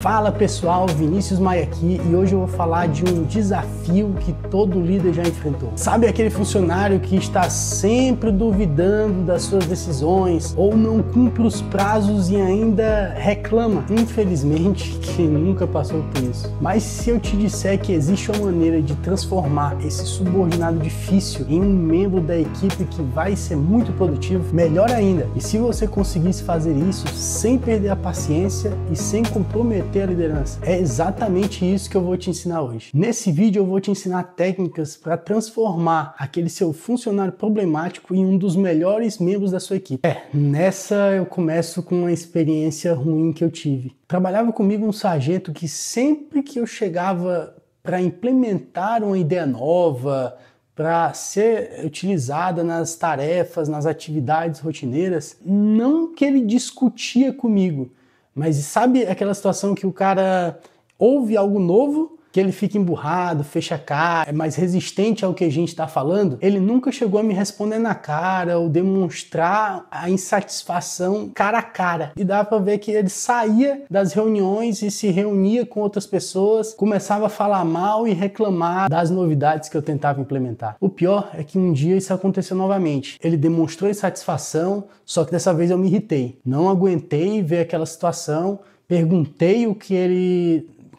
Fala pessoal, Vinícius Maia aqui e hoje eu vou falar de um desafio que todo líder já enfrentou. Sabe aquele funcionário que está sempre duvidando das suas decisões ou não cumpre os prazos e ainda reclama? Infelizmente, quem nunca passou por isso. Mas se eu te disser que existe uma maneira de transformar esse subordinado difícil em um membro da equipe que vai ser muito produtivo, melhor ainda. E se você conseguisse fazer isso sem perder a paciência e sem comprometer a liderança. É exatamente isso que eu vou te ensinar hoje. Nesse vídeo eu vou te ensinar técnicas para transformar aquele seu funcionário problemático em um dos melhores membros da sua equipe. Nessa eu começo com uma experiência ruim que eu tive. Trabalhava comigo um sargento que sempre que eu chegava para implementar uma ideia nova, para ser utilizada nas tarefas, nas atividades rotineiras, não que ele discutia comigo, mas sabe aquela situação que o cara ouve algo novo, que ele fica emburrado, fecha a cara, é mais resistente ao que a gente está falando? Ele nunca chegou a me responder na cara ou demonstrar a insatisfação cara a cara. E dá para ver que ele saía das reuniões e se reunia com outras pessoas, começava a falar mal e reclamar das novidades que eu tentava implementar. O pior é que um dia isso aconteceu novamente. Ele demonstrou insatisfação, só que dessa vez eu me irritei. Não aguentei ver aquela situação, perguntei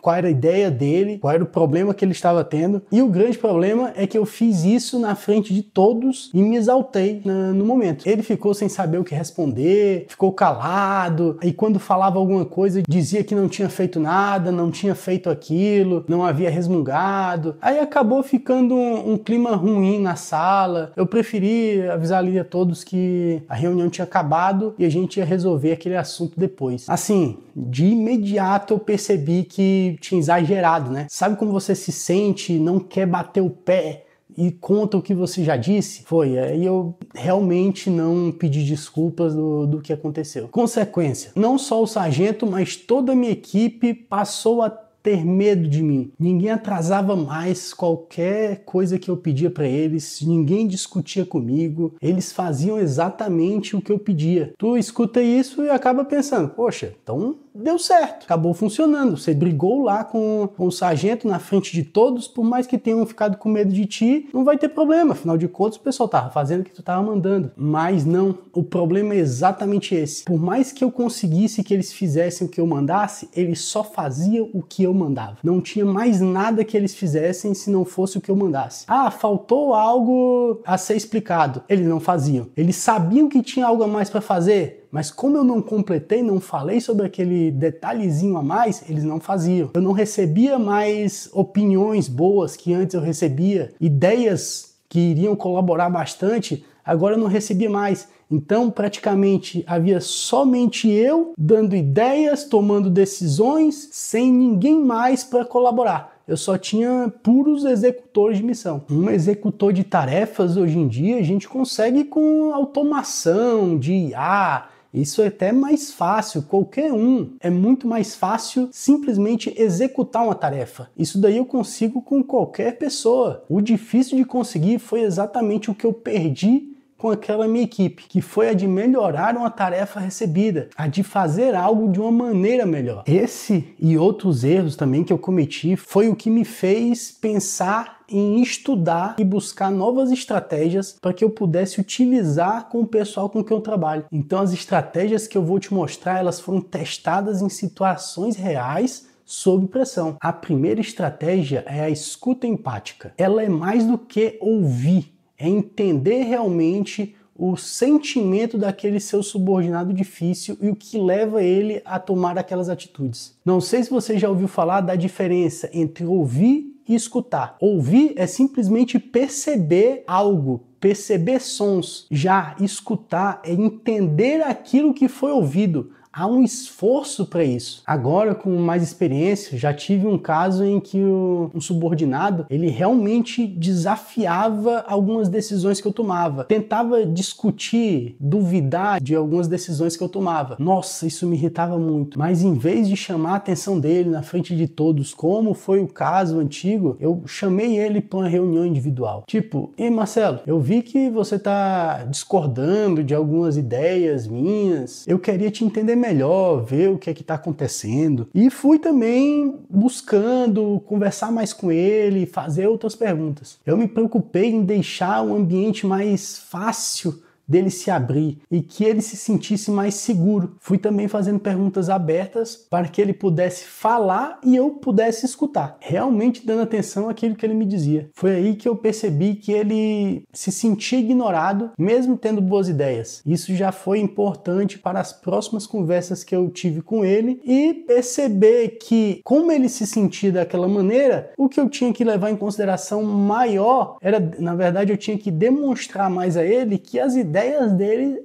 qual era a ideia dele, qual era o problema que ele estava tendo. E o grande problema é que eu fiz isso na frente de todos e me exaltei no momento. Ele ficou sem saber o que responder, ficou calado, e quando falava alguma coisa dizia que não tinha feito nada, não tinha feito aquilo, não havia resmungado. Aí acabou ficando um clima ruim na sala. Eu preferi avisar ali a todos que a reunião tinha acabado e a gente ia resolver aquele assunto depois. Assim, de imediato eu percebi que tinha exagerado, né? Sabe como você se sente, não quer bater o pé e conta o que você já disse? Aí eu realmente não pedi desculpas do que aconteceu. Consequência, não só o sargento, mas toda a minha equipe passou a ter medo de mim. Ninguém atrasava mais qualquer coisa que eu pedia para eles, ninguém discutia comigo, eles faziam exatamente o que eu pedia. Tu escuta isso e acaba pensando, poxa, então deu certo, acabou funcionando. Você brigou lá com o sargento na frente de todos, por mais que tenham ficado com medo de ti, não vai ter problema, afinal de contas o pessoal tava fazendo o que tu tava mandando. Mas não, o problema é exatamente esse. Por mais que eu conseguisse que eles fizessem o que eu mandasse, eles só faziam o que eu mandava. Não tinha mais nada que eles fizessem se não fosse o que eu mandasse. Ah, faltou algo a ser explicado. Eles não faziam. Eles sabiam que tinha algo a mais para fazer, mas como eu não completei, não falei sobre aquele detalhezinho a mais, eles não faziam. Eu não recebia mais opiniões boas que antes eu recebia, ideias que iriam colaborar bastante, agora eu não recebia mais. Então, praticamente, havia somente eu dando ideias, tomando decisões, sem ninguém mais para colaborar. Eu só tinha puros executores de missão. Um executor de tarefas, hoje em dia, a gente consegue com automação de IA. Isso é até mais fácil, qualquer um. É muito mais fácil simplesmente executar uma tarefa. Isso daí eu consigo com qualquer pessoa. O difícil de conseguir foi exatamente o que eu perdi com aquela minha equipe, que foi a de melhorar uma tarefa recebida, a de fazer algo de uma maneira melhor. Esse e outros erros também que eu cometi foi o que me fez pensar em estudar e buscar novas estratégias para que eu pudesse utilizar com o pessoal com quem eu trabalho. Então as estratégias que eu vou te mostrar, elas foram testadas em situações reais sob pressão. A primeira estratégia é a escuta empática. Ela é mais do que ouvir, é entender realmente o sentimento daquele seu subordinado difícil e o que leva ele a tomar aquelas atitudes. Não sei se você já ouviu falar da diferença entre ouvir e escutar. Ouvir é simplesmente perceber algo, perceber sons. Já escutar é entender aquilo que foi ouvido. Há um esforço para isso. Agora, com mais experiência, já tive um caso em que um subordinado, ele realmente desafiava algumas decisões que eu tomava. Tentava discutir, duvidar de algumas decisões que eu tomava. Nossa, isso me irritava muito. Mas em vez de chamar a atenção dele na frente de todos, como foi o caso antigo, eu chamei ele para uma reunião individual. Tipo, e Marcelo, eu vi que você está discordando de algumas ideias minhas. Eu queria te entender melhor, ver o que é que está acontecendo. E fui também buscando conversar mais com ele, fazer outras perguntas. Eu me preocupei em deixar o ambiente mais fácil dele se abrir e que ele se sentisse mais seguro. Fui também fazendo perguntas abertas para que ele pudesse falar e eu pudesse escutar, realmente dando atenção àquilo que ele me dizia. Foi aí que eu percebi que ele se sentia ignorado, mesmo tendo boas ideias. Isso já foi importante para as próximas conversas que eu tive com ele e perceber que, como ele se sentia daquela maneira, o que eu tinha que levar em consideração maior era, na verdade, eu tinha que demonstrar mais a ele que as ideias dele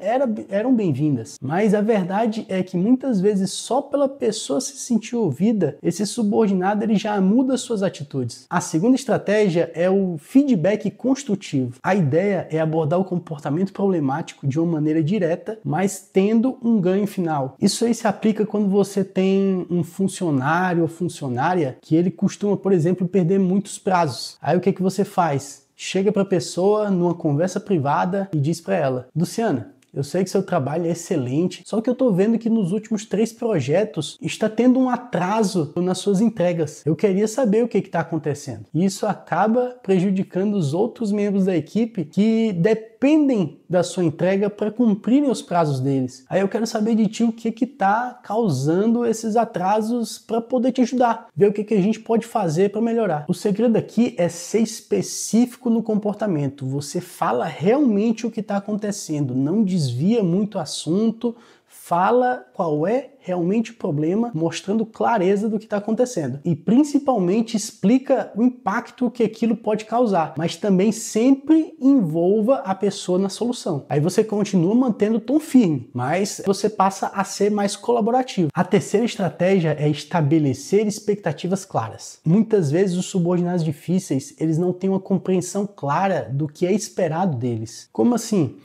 eram bem-vindas. Mas a verdade é que muitas vezes só pela pessoa se sentir ouvida, esse subordinado ele já muda suas atitudes. A segunda estratégia é o feedback construtivo. A ideia é abordar o comportamento problemático de uma maneira direta, mas tendo um ganho final. Isso aí se aplica quando você tem um funcionário ou funcionária que ele costuma, por exemplo, perder muitos prazos. Aí o que você faz? Chega para a pessoa numa conversa privada e diz para ela: Luciana, eu sei que seu trabalho é excelente, só que eu tô vendo que nos últimos 3 projetos está tendo um atraso nas suas entregas. Eu queria saber o que está acontecendo. E isso acaba prejudicando os outros membros da equipe que dependem da sua entrega para cumprirem os prazos deles. Aí eu quero saber de ti o que está causando esses atrasos para poder te ajudar, ver o que a gente pode fazer para melhorar. O segredo aqui é ser específico no comportamento. Você fala realmente o que está acontecendo, não desvia muito o assunto, fala qual é realmente o problema, mostrando clareza do que está acontecendo. E principalmente explica o impacto que aquilo pode causar, mas também sempre envolva a pessoa na solução. Aí você continua mantendo o tom firme, mas você passa a ser mais colaborativo. A terceira estratégia é estabelecer expectativas claras. Muitas vezes os subordinados difíceis, eles não têm uma compreensão clara do que é esperado deles. Como assim?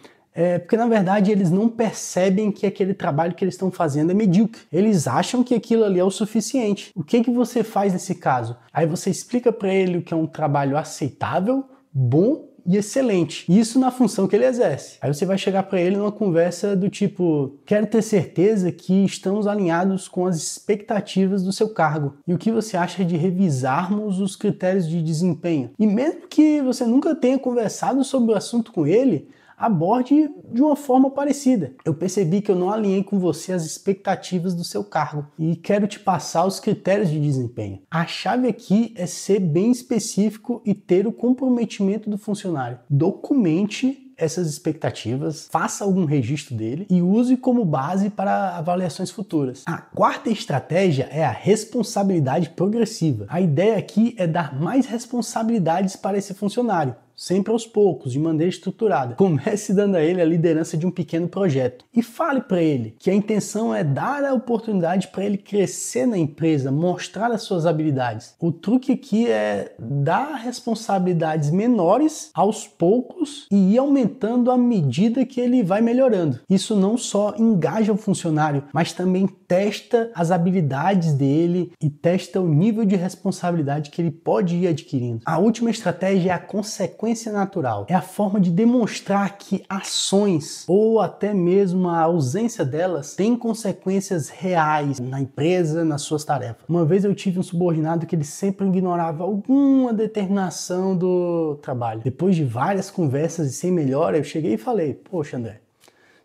Porque na verdade eles não percebem que aquele trabalho que eles estão fazendo é medíocre. Eles acham que aquilo ali é o suficiente. O que você faz nesse caso? Aí você explica para ele o que é um trabalho aceitável, bom e excelente. Isso na função que ele exerce. Aí você vai chegar para ele numa conversa do tipo: quero ter certeza que estamos alinhados com as expectativas do seu cargo. E o que você acha de revisarmos os critérios de desempenho? E mesmo que você nunca tenha conversado sobre o assunto com ele, aborde de uma forma parecida. Eu percebi que eu não alinhei com você as expectativas do seu cargo e quero te passar os critérios de desempenho. A chave aqui é ser bem específico e ter o comprometimento do funcionário. Documente essas expectativas, faça algum registro dele e use como base para avaliações futuras. A quarta estratégia é a responsabilidade progressiva. A ideia aqui é dar mais responsabilidades para esse funcionário, sempre aos poucos, de maneira estruturada. Comece dando a ele a liderança de um pequeno projeto e fale para ele que a intenção é dar a oportunidade para ele crescer na empresa, mostrar as suas habilidades. O truque aqui é dar responsabilidades menores aos poucos e ir aumentando à medida que ele vai melhorando. Isso não só engaja o funcionário, mas também testa as habilidades dele e testa o nível de responsabilidade que ele pode ir adquirindo. A última estratégia é a consequência natural. É a forma de demonstrar que ações ou até mesmo a ausência delas tem consequências reais na empresa, nas suas tarefas. Uma vez eu tive um subordinado que ele sempre ignorava alguma determinação do trabalho. Depois de várias conversas e sem melhora, eu cheguei e falei: poxa, André,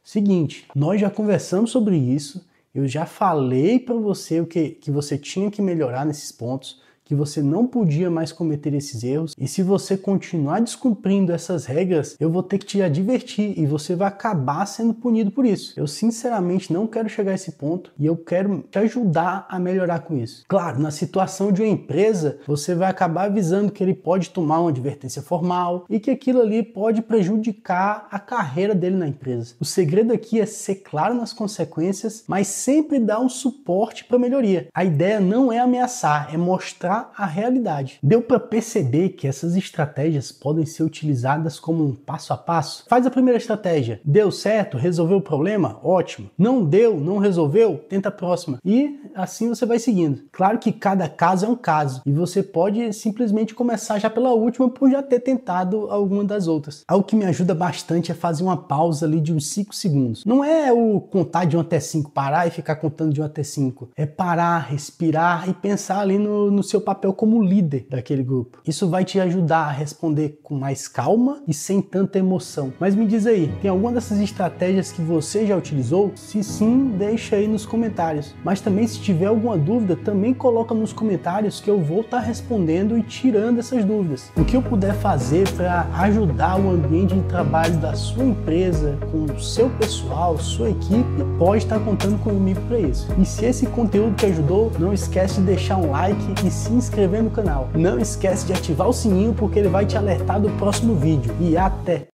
seguinte, nós já conversamos sobre isso, eu já falei para você o que você tinha que melhorar nesses pontos, que você não podia mais cometer esses erros, e se você continuar descumprindo essas regras, eu vou ter que te advertir e você vai acabar sendo punido por isso. Eu sinceramente não quero chegar a esse ponto e eu quero te ajudar a melhorar com isso. Claro, na situação de uma empresa, você vai acabar avisando que ele pode tomar uma advertência formal e que aquilo ali pode prejudicar a carreira dele na empresa. O segredo aqui é ser claro nas consequências, mas sempre dar um suporte para melhoria. A ideia não é ameaçar, é mostrar melhorar a realidade. Deu para perceber que essas estratégias podem ser utilizadas como um passo a passo? Faz a primeira estratégia. Deu certo? Resolveu o problema? Ótimo. Não deu? Não resolveu? Tenta a próxima. E assim você vai seguindo. Claro que cada caso é um caso e você pode simplesmente começar já pela última por já ter tentado alguma das outras. Algo que me ajuda bastante é fazer uma pausa ali de uns 5 segundos. Não é o contar de 1 até 5, parar e ficar contando de 1 até 5. É parar, respirar e pensar ali no seu papel como líder daquele grupo. Isso vai te ajudar a responder com mais calma e sem tanta emoção. Mas me diz aí, tem alguma dessas estratégias que você já utilizou? Se sim, deixa aí nos comentários. Mas também se tiver alguma dúvida, também coloca nos comentários que eu vou estar respondendo e tirando essas dúvidas. O que eu puder fazer para ajudar o ambiente de trabalho da sua empresa, com o seu pessoal, sua equipe, pode estar contando comigo para isso. E se esse conteúdo te ajudou, não esquece de deixar um like e se inscrever no canal. Não esquece de ativar o sininho porque ele vai te alertar do próximo vídeo. E até!